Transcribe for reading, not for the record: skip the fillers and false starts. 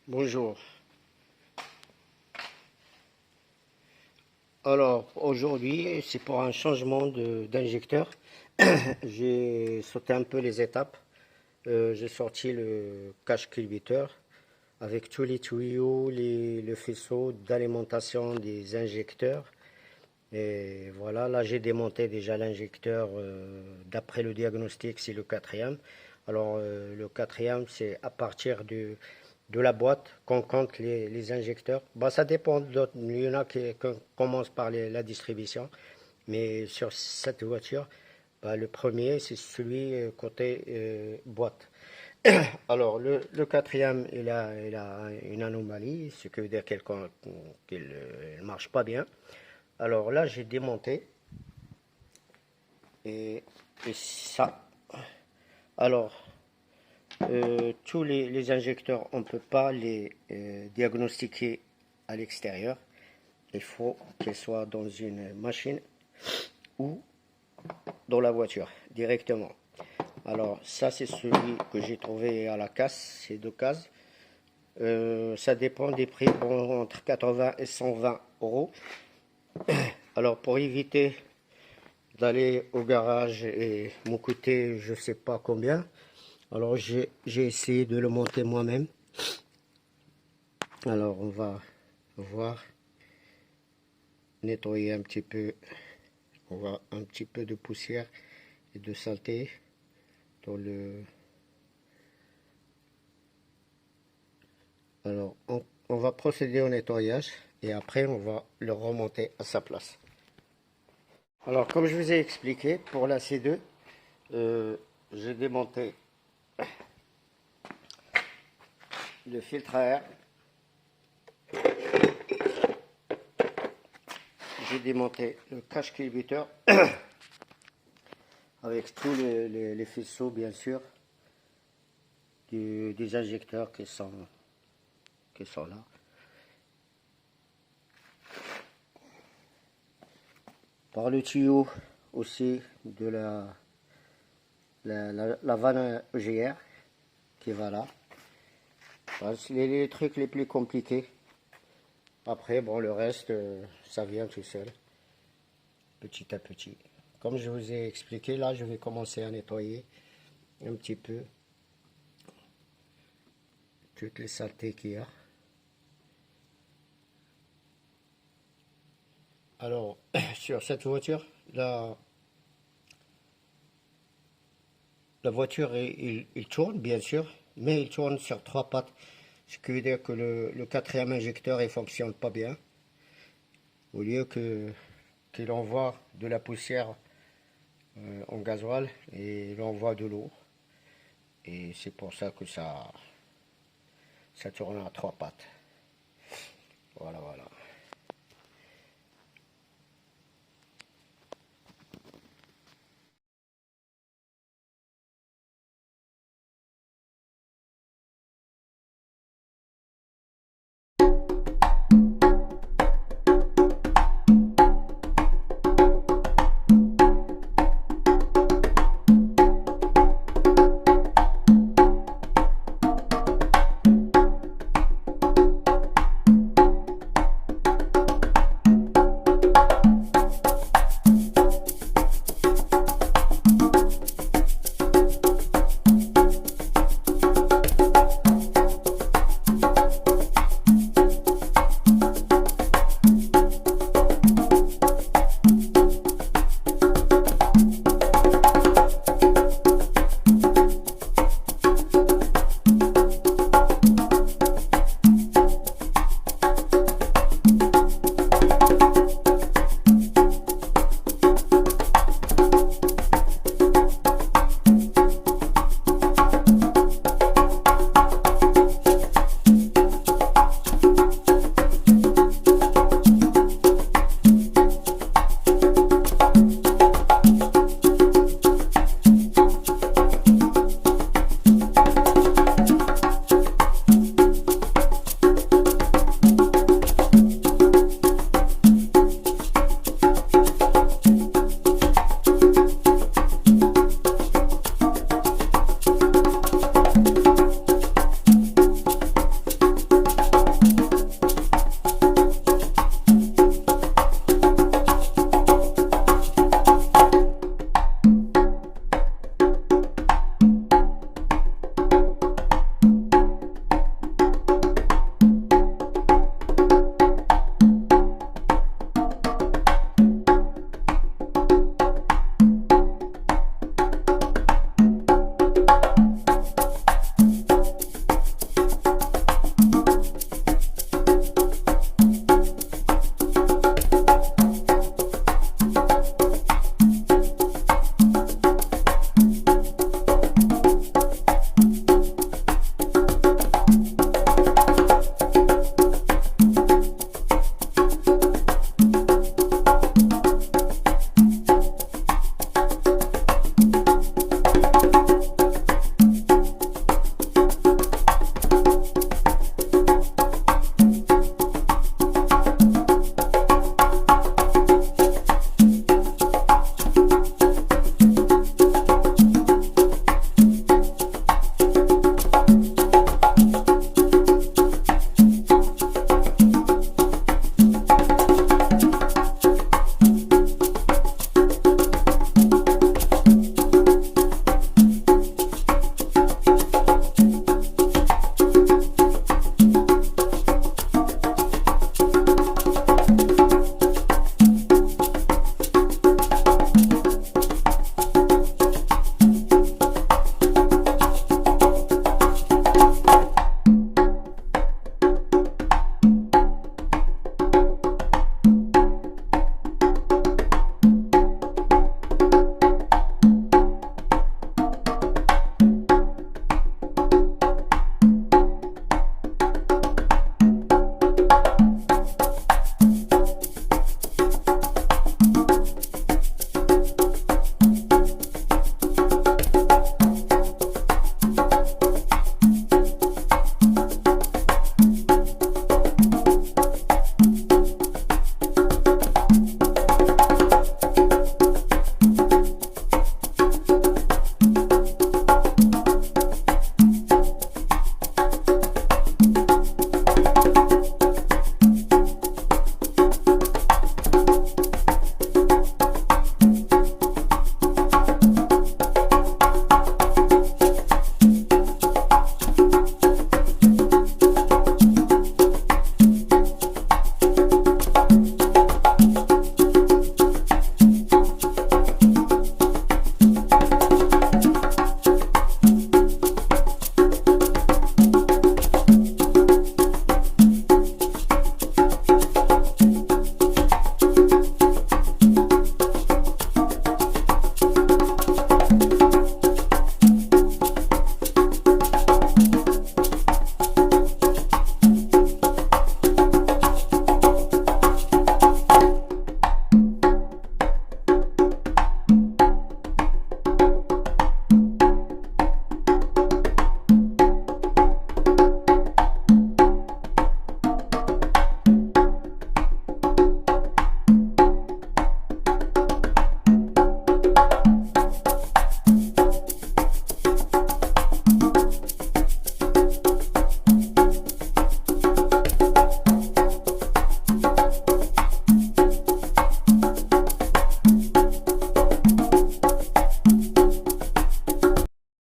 Bonjour. Alors aujourd'hui, c'est pour un changement d'injecteur. J'ai sauté un peu les étapes. J'ai sorti le cache culbuteur avec tous les tuyaux, le faisceau d'alimentation des injecteurs. Et voilà, là j'ai démonté déjà l'injecteur. D'après le diagnostic, c'est le quatrième. Alors le quatrième, c'est à partir de la boîte qu'on compte les injecteurs. Bah, ça dépend d'autres. Il y en a qui commencent par la distribution. Mais sur cette voiture, bah, le premier, c'est celui côté boîte. Alors, le quatrième, il a une anomalie, ce qui veut dire qu'il ne marche pas bien. Alors là, j'ai démonté et, et ça. Alors, tous les injecteurs, on ne peut pas les diagnostiquer à l'extérieur. Il faut qu'ils soient dans une machine ou dans la voiture directement. Alors ça, c'est celui que j'ai trouvé à la casse, ces deux cases. Ça dépend des prix, bon, entre 80 et 120 euros. Alors pour éviter d'aller au garage et me coûter je sais pas combien, alors j'ai essayé de le monter moi-même. Alors on va voir, nettoyer un petit peu, on voit un petit peu de poussière et de saleté dans le... Alors on va procéder au nettoyage et après on va le remonter à sa place. Alors comme je vous ai expliqué, pour la C2, j'ai démonté le filtre à air. J'ai démonté le cache culbuteur avec tous les faisceaux, bien sûr, des injecteurs qui sont là. Par le tuyau aussi de la vanne EGR qui va là. C'est les trucs les plus compliqués. Après, bon, le reste, ça vient tout seul, petit à petit. Comme je vous ai expliqué, là, je vais commencer à nettoyer un petit peu toutes les saletés qu'il y a. Alors, sur cette voiture, la voiture, il tourne, bien sûr, mais il tourne sur trois pattes. Ce qui veut dire que le quatrième injecteur, il fonctionne pas bien. Au lieu qu'il envoie de la poussière en gasoil, et il envoie de l'eau. Et c'est pour ça que ça tourne à trois pattes. Voilà, voilà.